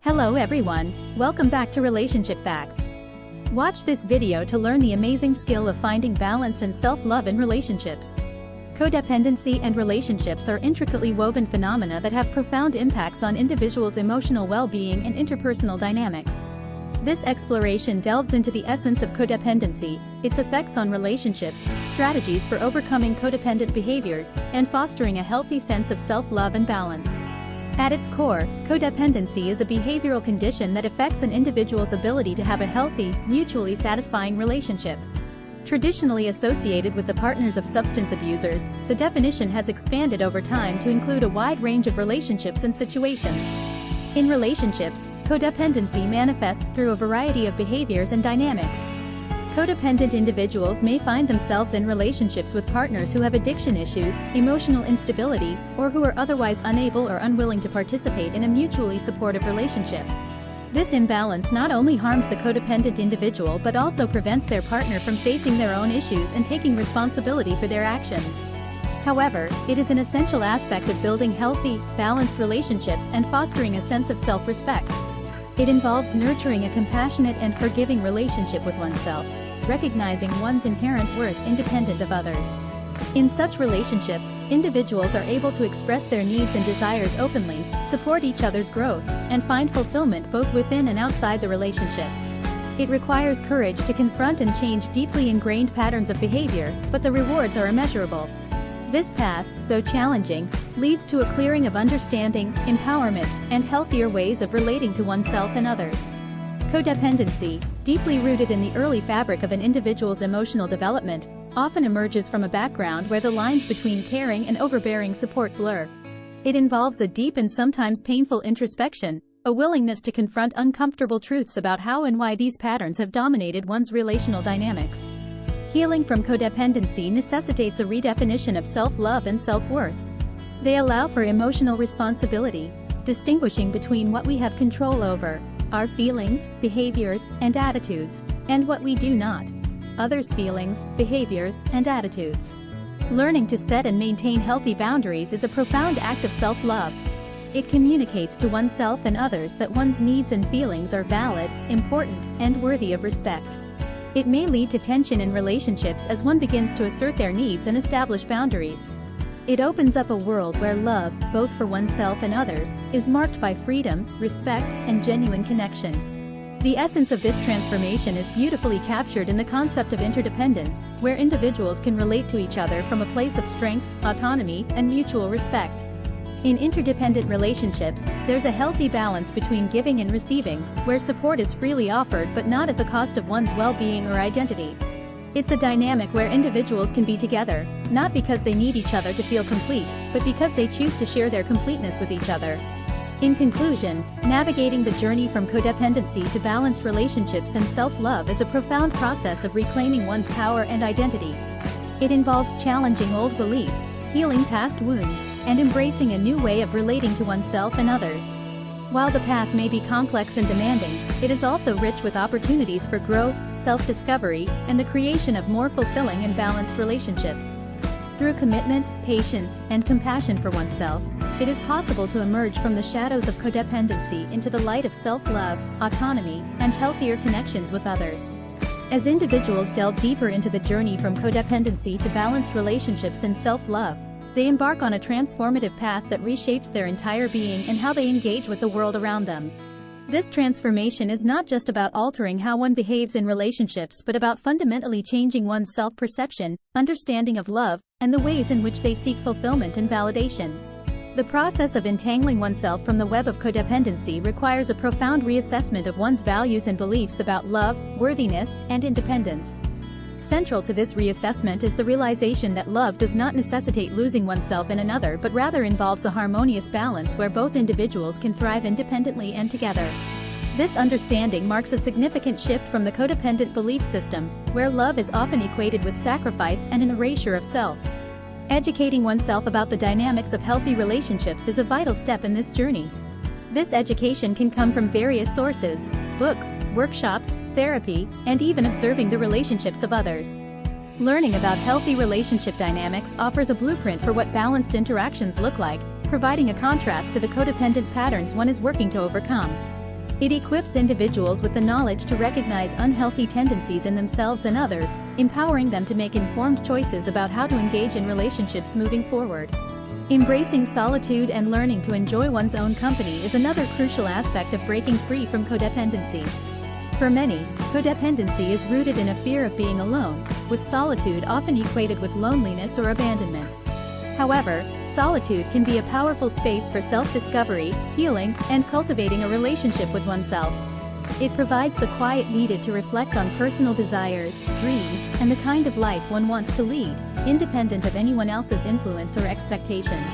Hello everyone, welcome back to Relationship Facts. Watch this video to learn the amazing skill of finding balance and self-love in relationships. Codependency and relationships are intricately woven phenomena that have profound impacts on individuals' emotional well-being and interpersonal dynamics. This exploration delves into the essence of codependency, its effects on relationships, strategies for overcoming codependent behaviors, and fostering a healthy sense of self-love and balance. At its core, codependency is a behavioral condition that affects an individual's ability to have a healthy, mutually satisfying relationship. Traditionally associated with the partners of substance abusers, the definition has expanded over time to include a wide range of relationships and situations. In relationships, codependency manifests through a variety of behaviors and dynamics. Codependent individuals may find themselves in relationships with partners who have addiction issues, emotional instability, or who are otherwise unable or unwilling to participate in a mutually supportive relationship. This imbalance not only harms the codependent individual but also prevents their partner from facing their own issues and taking responsibility for their actions. However, it is an essential aspect of building healthy, balanced relationships and fostering a sense of self-respect. It involves nurturing a compassionate and forgiving relationship with oneself, recognizing one's inherent worth independent of others. In such relationships, individuals are able to express their needs and desires openly, support each other's growth, and find fulfillment both within and outside the relationship. It requires courage to confront and change deeply ingrained patterns of behavior, but the rewards are immeasurable. This path, though challenging, leads to a clearing of understanding, empowerment, and healthier ways of relating to oneself and others. Codependency, deeply rooted in the early fabric of an individual's emotional development, often emerges from a background where the lines between caring and overbearing support blur. It involves a deep and sometimes painful introspection, a willingness to confront uncomfortable truths about how and why these patterns have dominated one's relational dynamics. Healing from codependency necessitates a redefinition of self-love and self-worth. They allow for emotional responsibility, distinguishing between what we have control over, our feelings, behaviors, and attitudes, and what we do not, others' feelings, behaviors, and attitudes. Learning to set and maintain healthy boundaries is a profound act of self-love. It communicates to oneself and others that one's needs and feelings are valid, important, and worthy of respect. It may lead to tension in relationships as one begins to assert their needs and establish boundaries. It opens up a world where love, both for oneself and others, is marked by freedom, respect, and genuine connection. The essence of this transformation is beautifully captured in the concept of interdependence, where individuals can relate to each other from a place of strength, autonomy, and mutual respect. In interdependent relationships, there's a healthy balance between giving and receiving, where support is freely offered but not at the cost of one's well-being or identity. It's a dynamic where individuals can be together, not because they need each other to feel complete, but because they choose to share their completeness with each other. In conclusion, navigating the journey from codependency to balanced relationships and self-love is a profound process of reclaiming one's power and identity. It involves challenging old beliefs, healing past wounds, and embracing a new way of relating to oneself and others. While the path may be complex and demanding, it is also rich with opportunities for growth, self-discovery, and the creation of more fulfilling and balanced relationships. Through commitment, patience, and compassion for oneself, it is possible to emerge from the shadows of codependency into the light of self-love, autonomy, and healthier connections with others. As individuals delve deeper into the journey from codependency to balanced relationships and self-love, they embark on a transformative path that reshapes their entire being and how they engage with the world around them. This transformation is not just about altering how one behaves in relationships but about fundamentally changing one's self-perception, understanding of love, and the ways in which they seek fulfillment and validation. The process of entangling oneself from the web of codependency requires a profound reassessment of one's values and beliefs about love, worthiness, and independence. Central to this reassessment is the realization that love does not necessitate losing oneself in another but rather involves a harmonious balance where both individuals can thrive independently and together. This understanding marks a significant shift from the codependent belief system, where love is often equated with sacrifice and an erasure of self. Educating oneself about the dynamics of healthy relationships is a vital step in this journey. This education can come from various sources: books, workshops, therapy, and even observing the relationships of others. Learning about healthy relationship dynamics offers a blueprint for what balanced interactions look like, providing a contrast to the codependent patterns one is working to overcome. It equips individuals with the knowledge to recognize unhealthy tendencies in themselves and others, empowering them to make informed choices about how to engage in relationships moving forward. Embracing solitude and learning to enjoy one's own company is another crucial aspect of breaking free from codependency. For many, codependency is rooted in a fear of being alone, with solitude often equated with loneliness or abandonment. However, solitude can be a powerful space for self-discovery, healing, and cultivating a relationship with oneself. It provides the quiet needed to reflect on personal desires, dreams, and the kind of life one wants to lead, independent of anyone else's influence or expectations.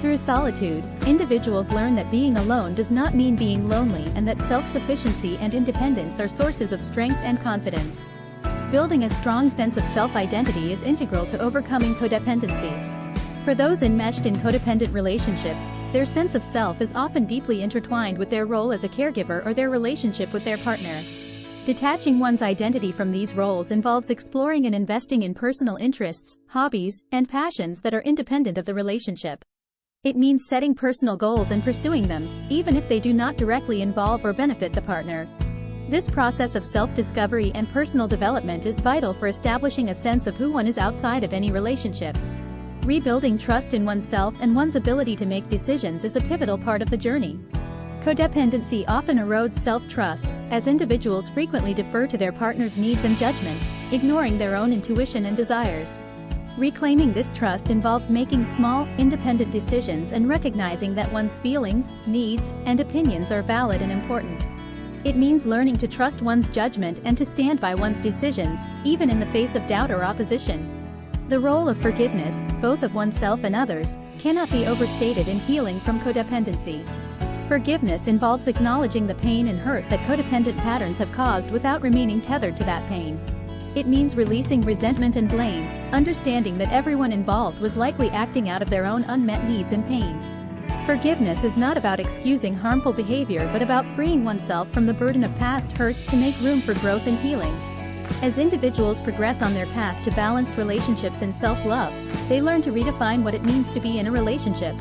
Through solitude, individuals learn that being alone does not mean being lonely and that self-sufficiency and independence are sources of strength and confidence. Building a strong sense of self-identity is integral to overcoming codependency. For those enmeshed in codependent relationships, their sense of self is often deeply intertwined with their role as a caregiver or their relationship with their partner. Detaching one's identity from these roles involves exploring and investing in personal interests, hobbies, and passions that are independent of the relationship. It means setting personal goals and pursuing them, even if they do not directly involve or benefit the partner. This process of self-discovery and personal development is vital for establishing a sense of who one is outside of any relationship. Rebuilding trust in oneself and one's ability to make decisions is a pivotal part of the journey. Codependency often erodes self-trust, as individuals frequently defer to their partner's needs and judgments, ignoring their own intuition and desires. Reclaiming this trust involves making small, independent decisions and recognizing that one's feelings, needs, and opinions are valid and important. It means learning to trust one's judgment and to stand by one's decisions, even in the face of doubt or opposition. The role of forgiveness, both of oneself and others, cannot be overstated in healing from codependency. Forgiveness involves acknowledging the pain and hurt that codependent patterns have caused without remaining tethered to that pain. It means releasing resentment and blame, understanding that everyone involved was likely acting out of their own unmet needs and pain. Forgiveness is not about excusing harmful behavior but about freeing oneself from the burden of past hurts to make room for growth and healing. As individuals progress on their path to balanced relationships and self-love, they learn to redefine what it means to be in a relationship.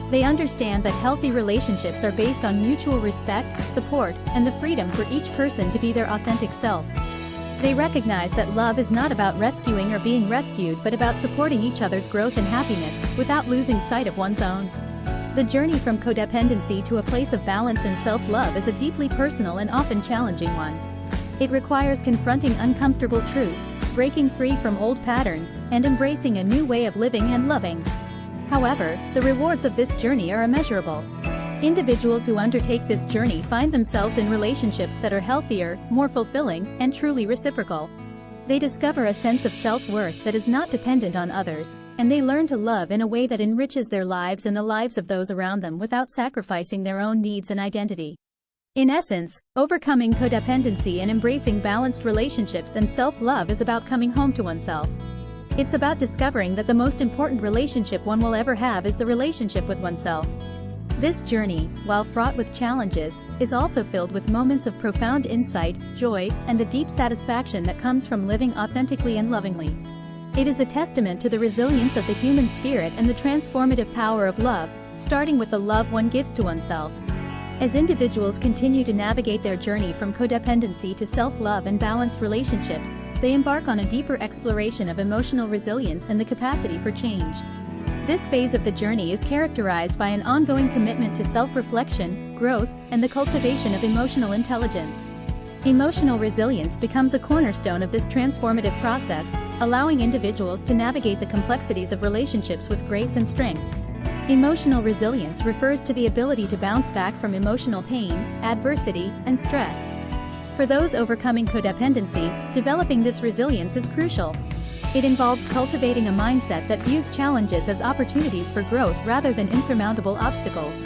They understand that healthy relationships are based on mutual respect, support, and the freedom for each person to be their authentic self. They recognize that love is not about rescuing or being rescued but about supporting each other's growth and happiness, without losing sight of one's own. The journey from codependency to a place of balance and self-love is a deeply personal and often challenging one. It requires confronting uncomfortable truths, breaking free from old patterns, and embracing a new way of living and loving. However, the rewards of this journey are immeasurable. Individuals who undertake this journey find themselves in relationships that are healthier, more fulfilling, and truly reciprocal. They discover a sense of self-worth that is not dependent on others, and they learn to love in a way that enriches their lives and the lives of those around them without sacrificing their own needs and identity. In essence, overcoming codependency and embracing balanced relationships and self-love is about coming home to oneself. It's about discovering that the most important relationship one will ever have is the relationship with oneself. This journey, while fraught with challenges, is also filled with moments of profound insight, joy, and the deep satisfaction that comes from living authentically and lovingly. It is a testament to the resilience of the human spirit and the transformative power of love, starting with the love one gives to oneself. As individuals continue to navigate their journey from codependency to self-love and balanced relationships, they embark on a deeper exploration of emotional resilience and the capacity for change. This phase of the journey is characterized by an ongoing commitment to self-reflection, growth, and the cultivation of emotional intelligence. Emotional resilience becomes a cornerstone of this transformative process, allowing individuals to navigate the complexities of relationships with grace and strength. Emotional resilience refers to the ability to bounce back from emotional pain, adversity, and stress. For those overcoming codependency, developing this resilience is crucial. It involves cultivating a mindset that views challenges as opportunities for growth rather than insurmountable obstacles.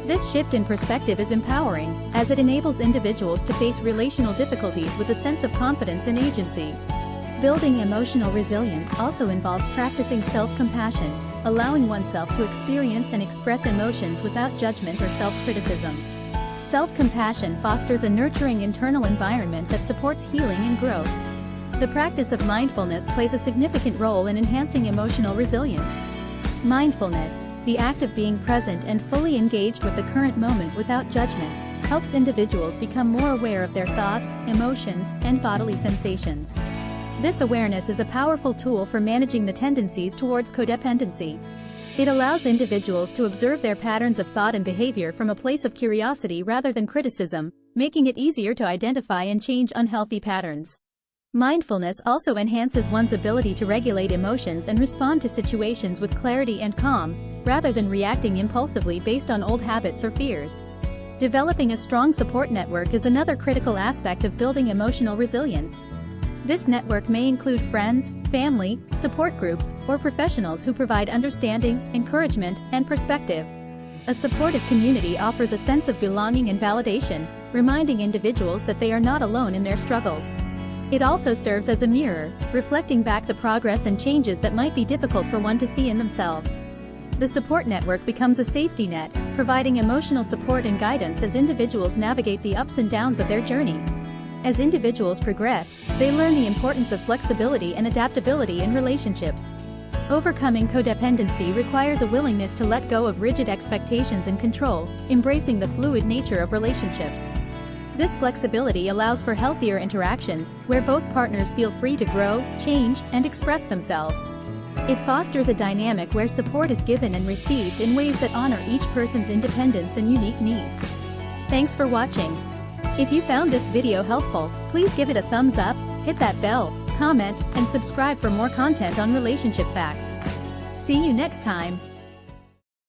This shift in perspective is empowering, as it enables individuals to face relational difficulties with a sense of confidence and agency. Building emotional resilience also involves practicing self-compassion, allowing oneself to experience and express emotions without judgment or self-criticism. Self-compassion fosters a nurturing internal environment that supports healing and growth. The practice of mindfulness plays a significant role in enhancing emotional resilience. Mindfulness, the act of being present and fully engaged with the current moment without judgment, helps individuals become more aware of their thoughts, emotions, and bodily sensations. This awareness is a powerful tool for managing the tendencies towards codependency. It allows individuals to observe their patterns of thought and behavior from a place of curiosity rather than criticism, making it easier to identify and change unhealthy patterns. Mindfulness also enhances one's ability to regulate emotions and respond to situations with clarity and calm, rather than reacting impulsively based on old habits or fears. Developing a strong support network is another critical aspect of building emotional resilience. This network may include friends, family, support groups, or professionals who provide understanding, encouragement, and perspective. A supportive community offers a sense of belonging and validation, reminding individuals that they are not alone in their struggles. It also serves as a mirror, reflecting back the progress and changes that might be difficult for one to see in themselves. The support network becomes a safety net, providing emotional support and guidance as individuals navigate the ups and downs of their journey. As individuals progress, they learn the importance of flexibility and adaptability in relationships. Overcoming codependency requires a willingness to let go of rigid expectations and control, embracing the fluid nature of relationships. This flexibility allows for healthier interactions, where both partners feel free to grow, change, and express themselves. It fosters a dynamic where support is given and received in ways that honor each person's independence and unique needs. Thanks for watching. If you found this video helpful, please give it a thumbs up, hit that bell, comment, and subscribe for more content on relationship facts. See you next time.